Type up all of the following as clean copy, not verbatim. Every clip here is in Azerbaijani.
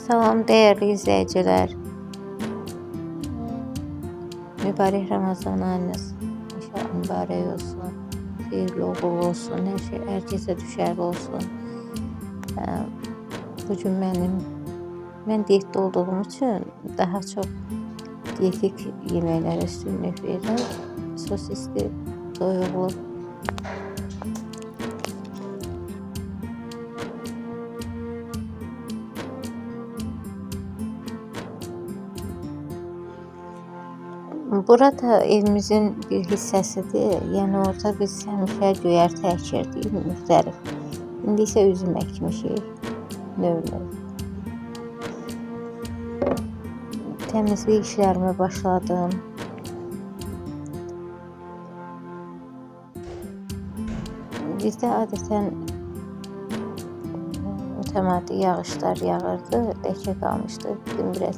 Salam değerli izləyicilər. Mübarək Ramazan ayınız inşallah mübarək olsun. Xeyirli uğurlu olsun. Hər şey hər kəsə düşərli olsun. Bugün mən diyetdə olduğum üçün daha çox dietik yeməklərə üstünlük verirəm. Sosisli, toyuqlu. Burada evimizin bir hissəsidir. Yəni orada biz həmişə göyərti əkirdik, müxtəlif. İndi isə üzüm əkmişik, növ-növ. Təmizlik işlərimə başladım. Bizdə adətən mütəmadi yağışlar yağırdı, ləkə qalmışdı. Dedim biraz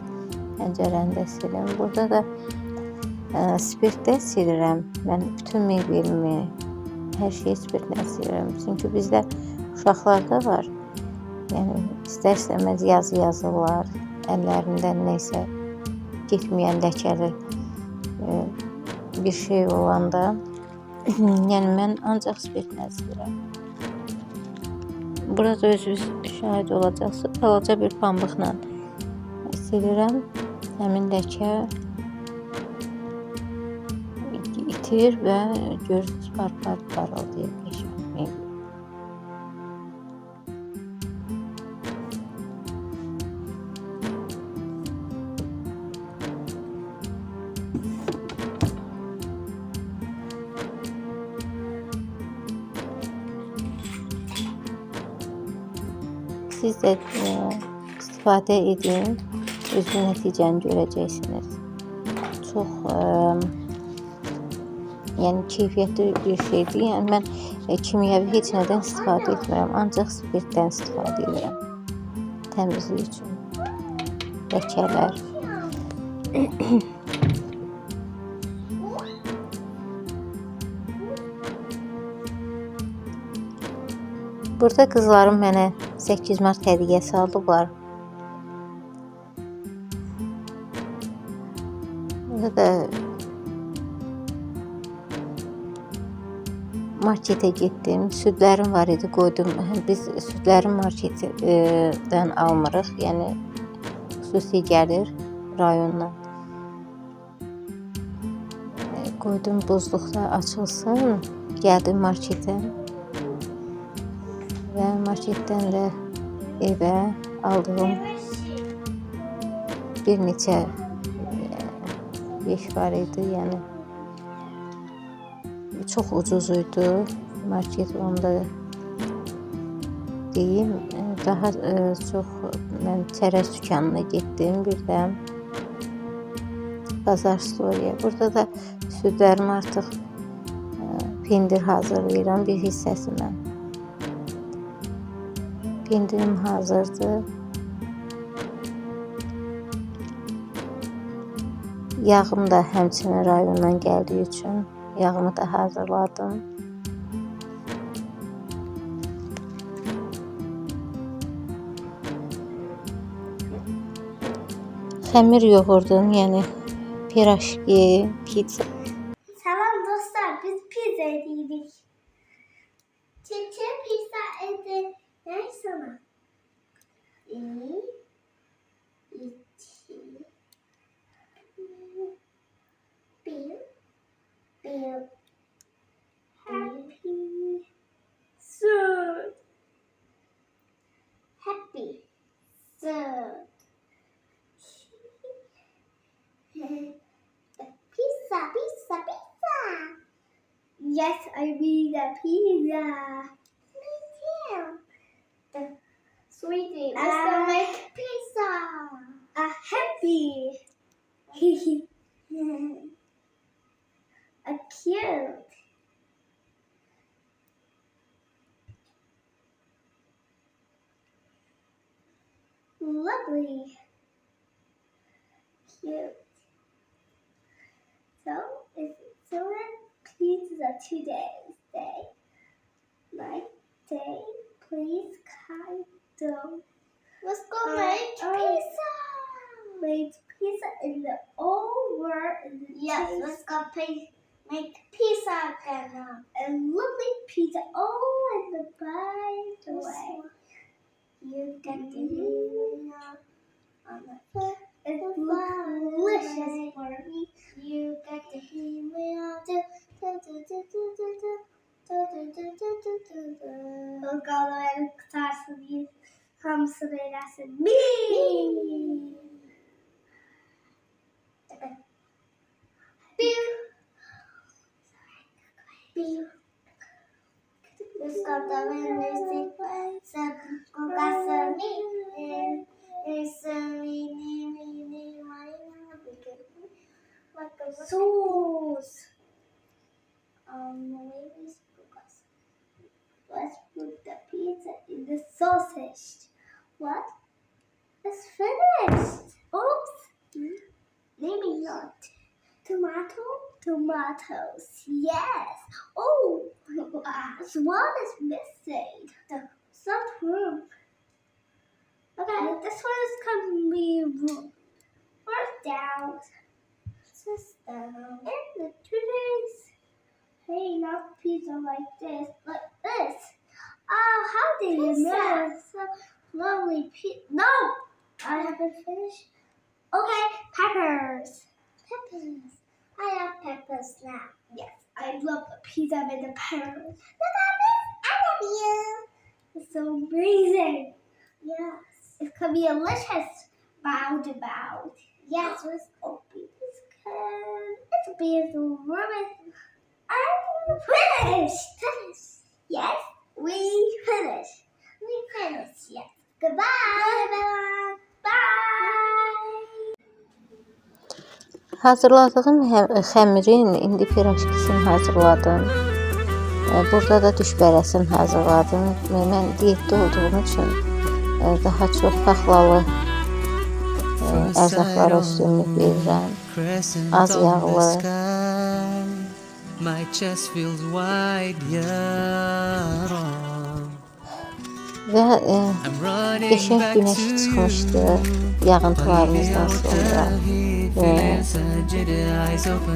pəncərəni də silim. Burada da spirtlə silirəm. Mən bütün mebelimi, hər şeyi spirtlə silirəm. Çünki bizdə uşaqlarda var. Yəni istər-istəməz yazı yazırlar. Əllərindən neysə getməyən ləkəli bir şey olanda. Yəni mən ancaq spirtlə silirəm. Burada özünüz şahid olacaqsınız. Balaca bir pambıqla silirəm. Həmin ləkə itir və görürsünüz parıldayır qəşəng. Siz də istifadə edin, özünüz nəticəni görəcəksiniz. Çox yəni keyfiyyətli bir şeydir. Yəni mən kimyəvi heç nədən istifadə etmirəm, ancaq spirtdən istifadə edirəm. Təmizlik üçün. Ləkələr. Burada qızlarım mənə 8 mart hədiyyəsi aldılar. Burada da markete getdim. Südlərim var idi, qoydum. Biz südlərin marketdən almırıq. Yəni xüsusi gəlir rayondan. Qoydum buzluqda açılsın. Gəldim marketə. Və marketdən də evə aldığım bir neçə yeş var idi. Yəni çox ucuz idi. Market onda deyim. Daha çox mən çərəz dükanına getdim. Bir də bazar storyaya. Burada da südlərim artıq pendir hazırlayıram bir hissəsindən. Pendirim hazırdır. Yağım da həmçinin rayondan gəldiyi üçün yağımı da hazırladım. Xəmir yoğurdum, yəni pirajki, pizza. Salam dostlar, biz pizza yedik. Çiçe pizza edi. Ne sana? İyi. İki. Bir. Happy. Soon. Happy. Soon. Pizza, pizza, pizza. Yes, I mean the pizza. Me too. Sweetie, let's make pizza. Happy. Cute. Lovely. Cute. So, it's so pizza today. My day, please kind of Let's go make pizza. Make pizza in the over. Yes, let's go make pizza again now. A lovely pizza. Oh, and the by the way, you get the on the it looks delicious for me. You get the email. Bakalım kutarsın hamısı verirsin. Sauce. Let's put the pizza in the sausage. What? It's finished. Oops. Maybe not. Tomatoes. Yes. Oh, one is missing. The soft room. Okay, this one is gonna be first down. Just down. And the today's. Hey, not pizza like this. Like this. Oh, how did you know? So lovely pizza. No, I haven't finished. Okay, peppers. I have peppers now. Yes, I love the pizza with the peppers. Look at this. I love you. It's so amazing. Yes, it could be delicious. Bow. Yes, let's open this can. It's a beautiful room. I'm finished. Yes, we finished. Yes. Goodbye, everyone. Bye. Hazırladığım xəmirin indi pirojkisini hazırladım. Burada da düşbərəsini hazırladım. Mən diyetdə olduğum üçün daha çox paxlalı ərzaqlara üstünlük verirəm. Az yağlı. Və qəşəng günəş çıxmışdı yağıntılarımızdan sonra.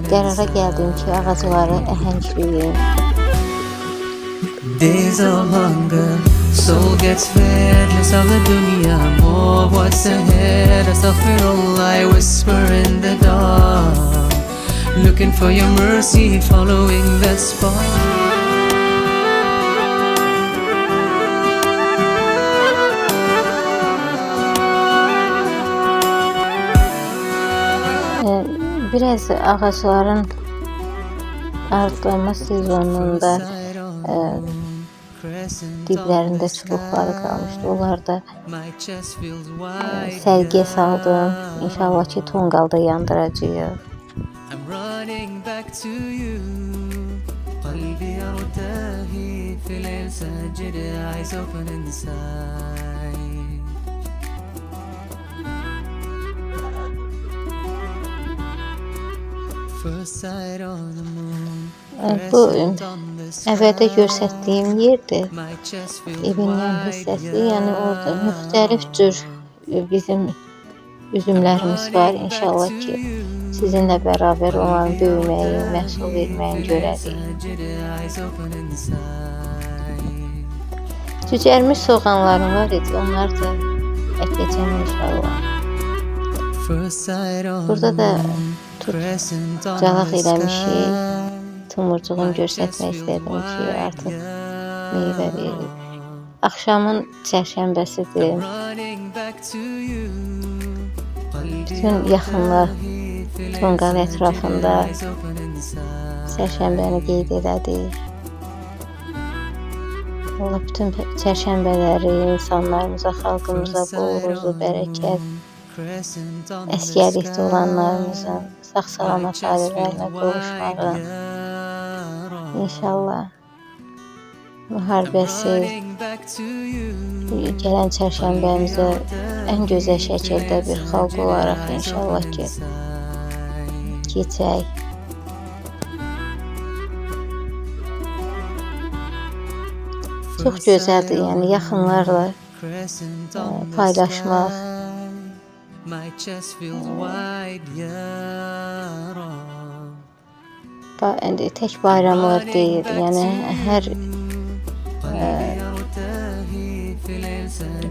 Qərara gəldim ki, ağacları əhəngliyim. Days of hunger, soul gets fed, less of the dunya, more what's ahead. Astaghfirullah, I whisper in the dark, looking for your mercy, following the spark. Biraz ağacların arıqlama sezonunda diblərində çubuqları qalmışdı. Onları da sərgiyə saldım. İnşallah ki, tonqalda yandıracağıq. Bu əvvəldə göstərdiyim yerdir. Evin yan hissəsi, yəni orada müxtəlif cür bizim üzümlərimiz var. İnşallah ki, sizinlə bərabər olan böyüməyi, məhsul verməyi görərik. Cücərmiş soğanlarım var idi, onları da əkəcəm inşallah. Burada da calaq eləmişik. Tumurcuğunu göstərmək istədim ki, artıq meyvə verir. Axşamın çərşənbəsidir. Bütün yaxınlar tonqal ətrafında çərşənbəni qeyd elədik. Allah bütün çərşənbələri insanlarımıza, xalqımıza bol ruzu, bərəkət, əskərlikdə olanlarımızın sağ-salamat ailələrinə qovuşmağı, İnşallah müharibəsiz gələn çərşənbəmizə ən gözəl şəkildə bir xalq olaraq inşallah ki, keçək. Çox gözəldir, yəni yaxınlarla crescent on the paylaşmaq. sky. My chest feels wide, ya Rab. İndi tək bayramlar deyil, yəni hər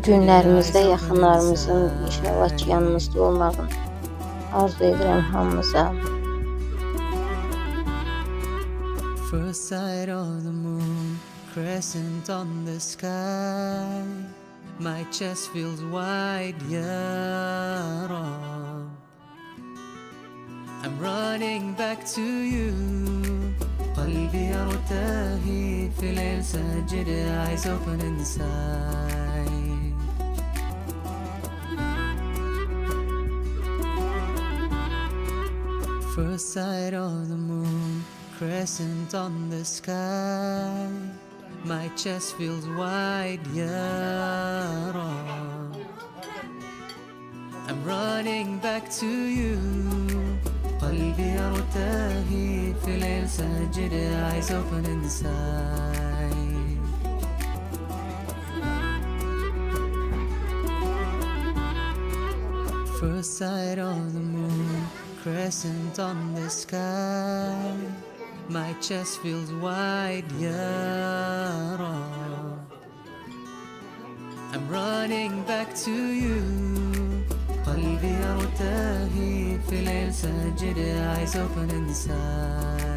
günlərimizdə yaxınlarımızın inşallah ki, yanımızda olmağını arzu edirəm hamımıza. First sight of the moon, crescent on the sky. My chest feels wide, ya Rab. I'm running back to you. قلبي يرتهي في ليل ساجد, eyes open inside. First sight of the moon, crescent on the sky. My chest feels wide, ya Rab. I'm running back to you. قلبي يرتهي في ليل ساجد, eyes open inside. First sight of the moon, crescent on the sky. My chest feels wide, ya Rab. I'm running back to you. قلبي يرتهي في ليل ساجد, eyes open inside.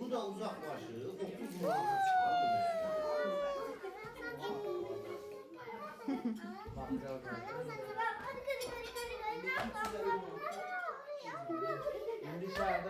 Bu da uzaklaşır. 30 yıl Dışarıda